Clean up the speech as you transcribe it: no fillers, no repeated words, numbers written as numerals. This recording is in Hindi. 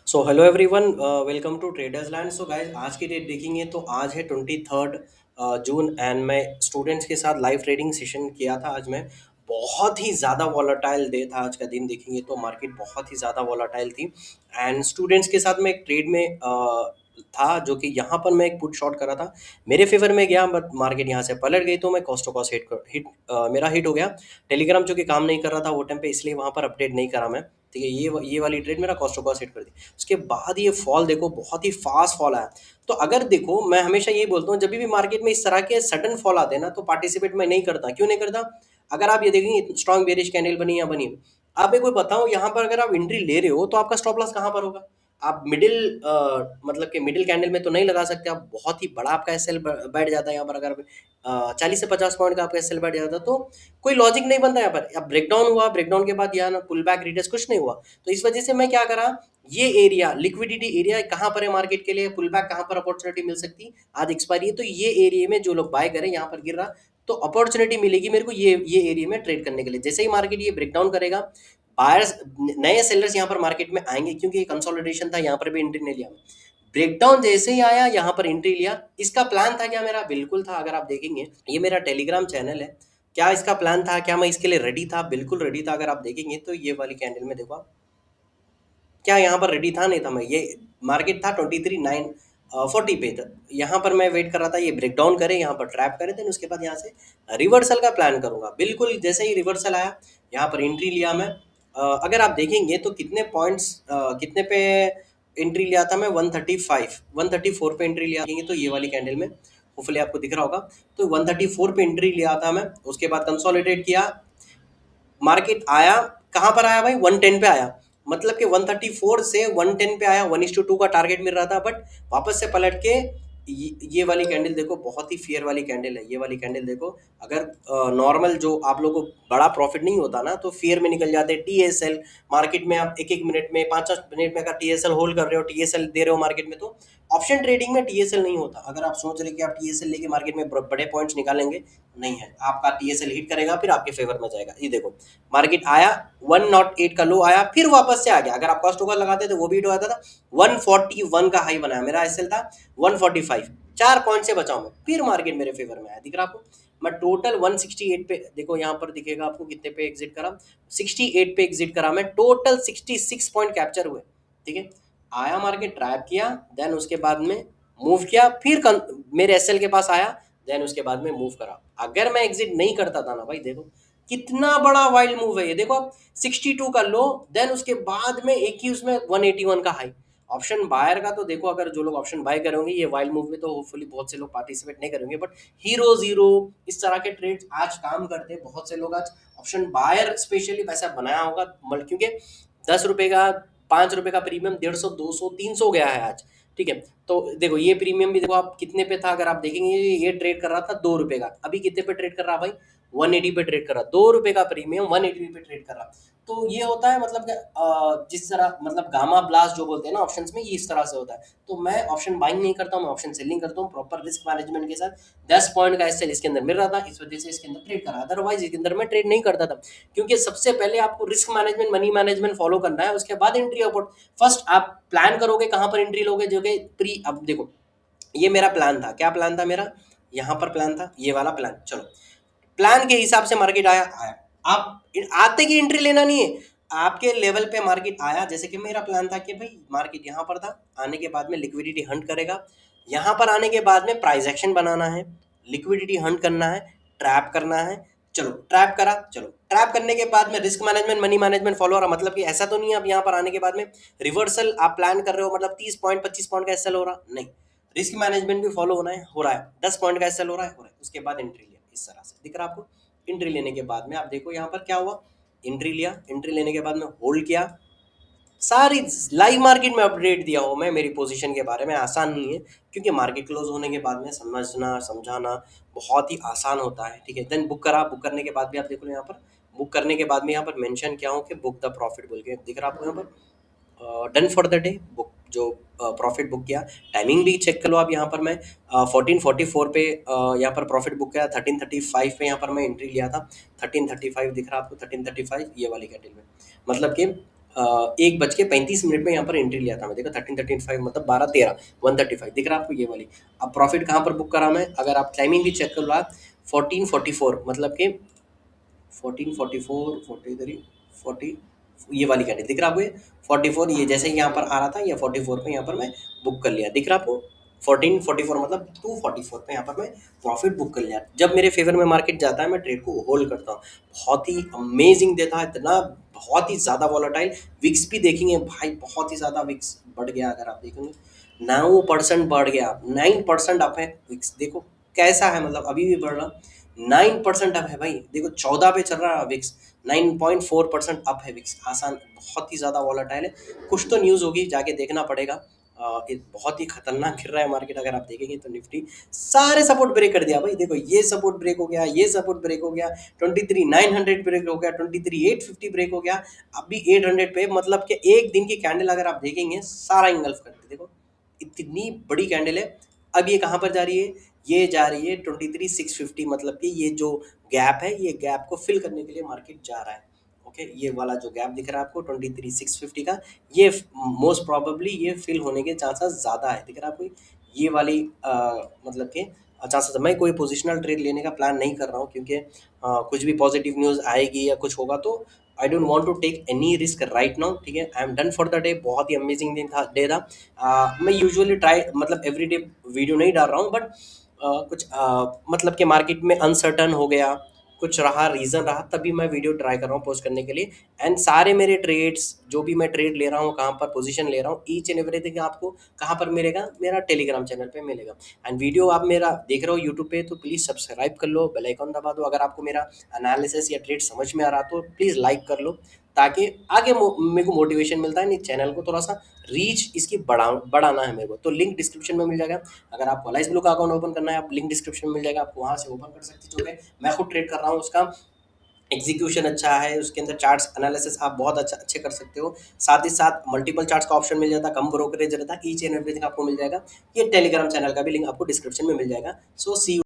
So hello everyone, welcome to traders land. So guys, आज की डेट देखेंगे तो आज है 23 जून एंड मैं स्टूडेंट्स के साथ लाइव ट्रेडिंग सेशन किया था। आज मैं बहुत ही ज़्यादा वॉलेटाइल डे था। आज का दिन देखेंगे तो मार्केट बहुत ही ज़्यादा वॉलेटाइल थी एंड स्टूडेंट्स के साथ मैं एक ट्रेड में था, जो कि यहाँ पर मैं एक पुट शॉट करा था। मेरे फेवर में गया बट मार्केट यहाँ से पलट गई तो मैं कॉस्ट टू कॉस्ट मेरा हिट हो गया। टेलीग्राम जो कि काम नहीं कर रहा था वो टाइम पे, इसलिए वहाँ पर अपडेट नहीं करा मैं। ठीक है, ये वाली ट्रेड मेरा कॉस्ट टू कॉस्ट हिट कर दी। उसके बाद ये फॉल देखो, बहुत ही फास्ट फॉल आया। तो अगर देखो, मैं हमेशा यही बोलता हूँ, जब भी मार्केट में इस तरह के सडन फॉल आते हैं ना, तो पार्टिसिपेट मैं नहीं करता। क्यों नहीं करता? अगर आप ये देखेंगे स्ट्रॉन्ग बेरिश कैंडल बनी या बनी, आप एक बार बताओ, यहाँ पर अगर आप एंट्री ले रहे हो तो आपका स्टॉप लॉस कहाँ पर होगा? आप मिडिल मतलब कि मिडिल कैंडल में तो नहीं लगा सकते आप। बहुत ही बड़ा आपका एसएल बैठ जाता है यहाँ पर। अगर 40 से 50 पॉइंट का आपका एसएल बैठ जाता तो कोई लॉजिक नहीं बनता यहाँ पर। अब ब्रेकडाउन हुआ, ब्रेकडाउन के बाद यहाँ ना पुल बैक रिटेस्ट कुछ नहीं हुआ। तो इस वजह से मैं क्या करा, ये एरिया लिक्विडिटी एरिया कहाँ पर है मार्केट के लिए, पुल बैक कहाँ पर अपॉर्चुनिटी मिल सकती, आज एक्सपायरी है, तो ये एरिया में जो लोग बाय करें, यहाँ पर गिर रहा तो अपॉर्चुनिटी मिलेगी मेरे को ये एरिया में ट्रेड करने के लिए। जैसे ही मार्केट ये ब्रेकडाउन करेगा, बायर्स, नए सेलर्स यहाँ पर मार्केट में आएंगे, क्योंकि ये कंसोलिडेशन था, यहाँ पर भी एंट्री नहीं लिया। ब्रेकडाउन जैसे ही आया, यहाँ पर एंट्री लिया। इसका प्लान था क्या मेरा? बिल्कुल था। अगर आप देखेंगे, ये मेरा टेलीग्राम चैनल है। क्या इसका प्लान था? क्या मैं इसके लिए रेडी था? बिल्कुल रेडी था। अगर आप देखेंगे तो ये वाली कैंडल में देखो आप, क्या यहाँ पर रेडी था? नहीं था मैं। ये मार्केट था 23,940 पे था। यहाँ पर मैं वेट कर रहा था ये ब्रेकडाउन करे, यहाँ पर ट्रैप करे, देन उसके बाद यहाँ से रिवर्सल का प्लान करूंगा। बिल्कुल जैसे ही रिवर्सल आया, यहाँ पर एंट्री लिया मैं। अगर आप देखेंगे तो कितने पॉइंट्स, कितने पे एंट्री लिया था मैं? 135 134 पे एंट्री लिया। देखेंगे तो ये वाली कैंडल में, होपफुली आपको दिख रहा होगा, तो 134 पे एंट्री लिया था मैं। उसके बाद कंसोलिडेट किया, मार्केट आया, कहाँ पर आया भाई? 110 पे आया। मतलब कि 134 से 110 पे आया, 1:2 का टारगेट मिल रहा था, बट वापस से पलट के ये वाली कैंडल देखो, बहुत ही फेयर वाली कैंडल है। ये वाली कैंडल देखो, अगर नॉर्मल जो आप लोगों को बड़ा प्रॉफिट नहीं होता ना, तो फेयर में निकल जाते हैं। टीएसएल मार्केट में आप एक एक मिनट में, 5-5 मिनट में अगर टीएसएल होल्ड कर रहे हो, टीएसएल दे रहे हो मार्केट में, तो ऑप्शन ट्रेडिंग में टीएसएल नहीं होता। अगर आप सोच रहे कि आप टीएसएल लेके मार्केट में बड़े पॉइंट्स निकालेंगे, नहीं है। आपका टीएसएल हिट करेगा, फिर आपके फेवर में जाएगा। ये देखो, मार्केट आया, 108 का लो आया, फिर वापस से आ गया। अगर आप कॉस्ट ओवर लगाते तो वो भी हिट हो जाता था। 141 का हाई बनाया, मेरा एसएल था 145, 4 पॉइंट से बचाऊं मैं, फिर मार्केट मेरे फेवर में आया। दिख रहा आपको? मैं टोटल 168 पे, देखो यहाँ पर दिखेगा आपको कितने पे एग्जिट करा, 68 पे एग्जिट करा मैं। टोटल 66 पॉइंट कैप्चर हुए। ठीक है, आया मार्केट, ट्रैप किया, देन उसके बाद में मूव किया, फिर मेरे एसएल के पास आया, देन उसके बाद में मूव करा। अगर मैं एग्जिट नहीं करता था ना भाई, देखो कितना बड़ा वाइल्ड मूव है ये। देखो आप, 62 का लो, देन उसके बाद में एक ही उसमें 181 का हाई। ऑप्शन बायर का तो देखो, अगर जो लोग ऑप्शन बाय करेंगे, ये वाइल्ड मूव में तो होपफुली बहुत से लोग पार्टिसिपेट नहीं करेंगे, बट हीरो जीरो इस तरह के ट्रेड्स आज काम करते हैं। बहुत से लोग आज ऑप्शन बायर स्पेशली पैसा बनाया होगा, क्योंकि 10 रुपए का, 5 रुपए का प्रीमियम 150, 200, 300 गया है आज। ठीक है, तो देखो ये प्रीमियम भी देखो आप कितने पे था। अगर आप देखेंगे, ये ट्रेड कर रहा था 2 रुपए का, अभी कितने पे ट्रेड कर रहा भाई? 180 पे ट्रेड कर रहा। 2 रुपए का प्रीमियम 180 पे ट्रेड कर रहा। तो ये होता है, मतलब कि जिस तरह, मतलब गामा ब्लास्ट जो बोलते हैं ना ऑप्शंस में, ये इस तरह से होता है। तो मैं ऑप्शन बाइंग नहीं करता हूँ, मैं ऑप्शन सेलिंग करता हूँ प्रॉपर रिस्क मैनेजमेंट के साथ। 10 पॉइंट का एसएल इसके अंदर मिल रहा था, इस वजह से इसके अंदर ट्रेड करा, अदरवाइज इसके अंदर मैं ट्रेड नहीं करता था। क्योंकि सबसे पहले आपको risk management, money management follow करना है, उसके बाद एंट्री अबाउट। फर्स्ट आप प्लान करोगे कहाँ पर एंट्री लोगे, जो कि प्री। अब देखो, ये मेरा प्लान था। क्या प्लान था मेरा? यहाँ पर प्लान था, ये वाला प्लान। चलो, प्लान के हिसाब से मार्केट आया आया। आप आते की एंट्री लेना नहीं है, आपके लेवल पे मार्केट आया। जैसे कि मेरा प्लान था कि भाई मार्केट यहाँ पर था, आने के बाद में लिक्विडिटी हंट करेगा। यहाँ पर आने के बाद में प्राइस एक्शन बनाना है, लिक्विडिटी हंट करना है, ट्रैप करना है। चलो ट्रैप करा, चलो ट्रैप करने के बाद में risk management, money management follow हो रहा। मतलब कि ऐसा तो नहीं है अब यहाँ पर आने के बाद में रिवर्सल आप प्लान कर रहे हो, मतलब 30 पॉइंट 25 पॉइंट का एसएल हो रहा, नहीं। रिस्क मैनेजमेंट भी फॉलो होना है, हो रहा है। 10 पॉइंट का एसएल हो रहा है। उसके बाद एंट्री लिया, इस तरह से दिख रहा है आपको। एंट्री लेने के बाद में आप देखो यहाँ पर क्या हुआ, एंट्री लिया, एंट्री लेने के बाद में होल्ड किया। सारी लाइव मार्केट में अपडेट दिया हूँ मैं मेरी पोजीशन के बारे में। आसान नहीं है, क्योंकि मार्केट क्लोज होने के बाद में समझना समझाना बहुत ही आसान होता है। ठीक है, देन बुक करा। बुक करने के बाद भी आप देखो यहाँ पर, बुक करने के बाद में यहाँ पर मेंशन किया हूँ कि बुक द प्रॉफिट बोल के दिख रहा है आपको यहाँ पर। Done for the day, book जो प्रॉफिट बुक किया। टाइमिंग भी चेक कर लो आप। यहाँ पर मैं 1444 पे यहाँ पर प्रॉफिट बुक किया। 1335 पे यहाँ पर मैं एंट्री लिया था। 1335 दिख रहा है आपको, 1335 ये वाली कैंडल में। मतलब कि 1:35 में यहाँ पर एंट्री लिया था मैं, देखो 13:35 मतलब 12:13, 135 दिख रहा है आपको ये वाली। अब प्रॉफिट कहाँ पर बुक करा मैं, अगर आप टाइमिंग भी चेक कर लो आप, 14:44 मतलब कि 14:44 43 40, ये वाली कैंडल दिख रहा है आपको, ये 44 ये जैसे ही यहाँ पर आ रहा था, ये 44 पे यहाँ पर मैं बुक कर लिया, दिख रहा है आपको 14:44 मतलब 2:44 पे यहाँ पर मैं प्रॉफिट बुक कर लिया। जब मेरे फेवर में मार्केट जाता है मैं ट्रेड को होल्ड करता हूँ। बहुत ही अमेजिंग देता है, इतना बहुत ही ज़्यादा वॉलेटाइल। विक्स भी देखेंगे भाई, बहुत ही ज़्यादा विक्स बढ़ गया, अगर आप देखेंगे 9% बढ़ गया, 9% अप है विक्स, देखो कैसा है, मतलब अभी भी बढ़ रहा, 9% अप है भाई, देखो 14 पे चल रहा है विक्स, 9.4% अप है विक्स, आसान, बहुत ही ज़्यादा वॉलेटाइल है। कुछ तो न्यूज़ होगी, जाके देखना पड़ेगा। ये बहुत ही खतरनाक गिर रहा है मार्केट, अगर आप देखेंगे तो निफ्टी सारे सपोर्ट ब्रेक कर दिया भाई, देखो ये सपोर्ट ब्रेक हो गया, ये सपोर्ट ब्रेक हो गया, 23,900 ब्रेक हो गया, 23,850 ब्रेक हो गया, अभी 800 पे, मतलब कि एक दिन की कैंडल अगर आप देखेंगे सारा इंगल्फ करते, देखो इतनी बड़ी कैंडल है। अब ये कहाँ पर जा रही है, ये जा रही है 23,650, मतलब कि ये जो गैप है, ये गैप को फिल करने के लिए मार्केट जा रहा है। ओके, ये वाला जो गैप दिख रहा है आपको 23,650 का, ये मोस्ट प्रोबेबली ये फिल होने के चांसेस ज़्यादा है, दिख रहा है आपको ये वाली मतलब कि चांसेस। मैं कोई पोजिशनल ट्रेड लेने का प्लान नहीं कर रहा हूँ, क्योंकि कुछ भी पॉजिटिव न्यूज़ आएगी या कुछ होगा तो I don't want to take any risk right now, ठीक है। I am done for the day, बहुत ही अमेजिंग दिन था, डे था। मैं यूजुअली ट्राई, मतलब एवरीडे वीडियो नहीं डाल रहा हूँ, बट कुछ मतलब कि मार्केट में अनसर्टन हो गया, कुछ रहा, रीज़न रहा, तभी मैं वीडियो ट्राई कर रहा हूँ पोस्ट करने के लिए। एंड सारे मेरे ट्रेड्स, जो भी मैं ट्रेड ले रहा हूँ, कहाँ पर पोजीशन ले रहा हूँ, ईच एंड एवरीथिंग आपको कहाँ पर मिलेगा, मेरा टेलीग्राम चैनल पे मिलेगा। एंड वीडियो आप मेरा देख रहे हो यूट्यूब पे, तो प्लीज़ सब्सक्राइब कर लो, बेल आइकन दबा दो। अगर आपको मेरा एनालिसिस या ट्रेड समझ में आ रहा तो प्लीज़ लाइक कर लो, ताकि आगे मेरे को मोटिवेशन मिलता है, नहीं चैनल को थोड़ा सा रीच इसकी बढ़ाना है मेरे को। तो लिंक डिस्क्रिप्शन में मिल जाएगा, अगर आपको अलाइस ब्लू का अकाउंट ओपन करना है, आप लिंक डिस्क्रिप्शन में मिल जाएगा, आपको वहाँ से ओपन कर सकते हो। जो है मैं खुद ट्रेड कर रहा हूँ, उसका एग्जीक्यूशन अच्छा है, उसके अंदर चार्ट्स एनालिसिस आप बहुत अच्छे कर सकते हो। साथ ही साथ मल्टीपल चार्ट्स का ऑप्शन मिल जाता है, कम ब्रोकरेज रहता है, ईच एंड एवरीथिंग आपको मिल जाएगा। ये टेलीग्राम चैनल का भी लिंक आपको डिस्क्रिप्शन में मिल जाएगा। सो सी